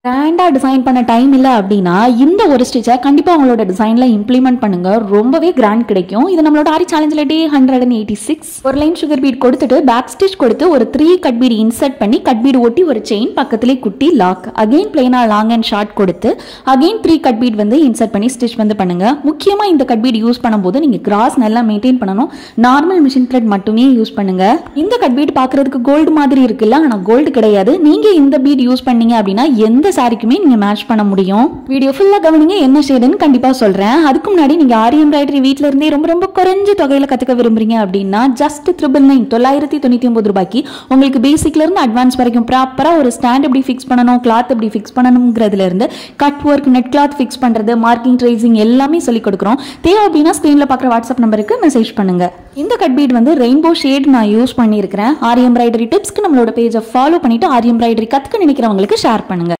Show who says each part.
Speaker 1: கிராண்டா டிசைன் பண்ண டைம் இல்லை அப்படின்னா இந்த ஒரு ஸ்டிச்சை கண்டிப்பா உங்களோட டிசைன்ல இம்ப்ளிமெண்ட் பண்ணுங்க, ரொம்பவே கிராண்ட் கிடைக்கும். இது நம்மளோட ஆரி சேலஞ்சில் டே 186. ஒரு லைன் சுகர் பீட் கொடுத்துட்டு பேக் ஸ்டிச் கொடுத்து ஒரு 3 கட் பீட் இன்சர்ட் பண்ணி கட் பீட் ஒட்டி ஒரு செயின் பக்கத்துலேயே குட்டி லாக், அகைன் பிளைனா லாங் அண்ட் ஷார்ட் கொடுத்து அகைன் 3 கட் பீட் இன்சர்ட் பண்ணி ஸ்டிச் பண்ணுங்க. முக்கியமா இந்த கட் பீட் யூஸ் பண்ணும்போது நீங்க கிராஸ் நல்லா மெயின்டைன் பண்ணணும். நார்மல் மிஷின் த்ரெட் மட்டுமே யூஸ் பண்ணுங்க. இந்த கட் பீட் பாக்குறதுக்கு கோல்டு மாதிரி இருக்குல்ல, ஆனா கோல்டு கிடையாது. நீங்க இந்த பீட் யூஸ் பண்ணீங்க அப்படின்னா எந்த சாரிக்குமே நீங்க மேட்ச் பண்ண முடியும். வீடியோ ஃபுல்லா கவனிங்க, என்ன ஷேடுன்னு கண்டிப்பா சொல்றேன். அதுக்கு முன்னாடி நீங்க ஆரி எம்ப்ராய்டரி வீட்ல இருந்தே ரொம்ப ரொம்ப குறைஞ்ச தொகையில கத்துக்க விரும்புறீங்க அப்படின்னா ஜஸ்ட் 999 ரூபாய்க்கு உங்களுக்கு பேசிக்ல இருந்து அட்வான்ஸ் வரைக்கும் ப்ராப்பரா ஒரு ஸ்டாண்ட் எப்படி ஃபிக்ஸ் பண்ணணும், கிளாத் எப்படி ஃபிக்ஸ் பண்ணணும்ங்கிறதுல இருந்து cut work, net cloth fix பண்றது, மார்க்கிங், ட்ரேசிங் எல்லாமே சொல்லி கொடுக்குறோம். தேவை அப்படின்னா ஸ்கிரீன்ல பாக்குற வாட்ஸ்அப் நம்பருக்கு மெசேஜ் பண்ணுங்க. இந்த கட் பீட் ரெயின்போ ஷேட் நான் யூஸ் பண்ணியிருக்கிறேன். ஆரி எம்ப்ராய்டரி டிப்ஸ்க்கு நம்மளோட பேஜை ஃபாலோ பண்ணிட்டு ஆரி எம்ப்ராய்டரி கத்துக்க நினைக்கிறவங்களுக்கு ஷேர் பண்ணுங்க.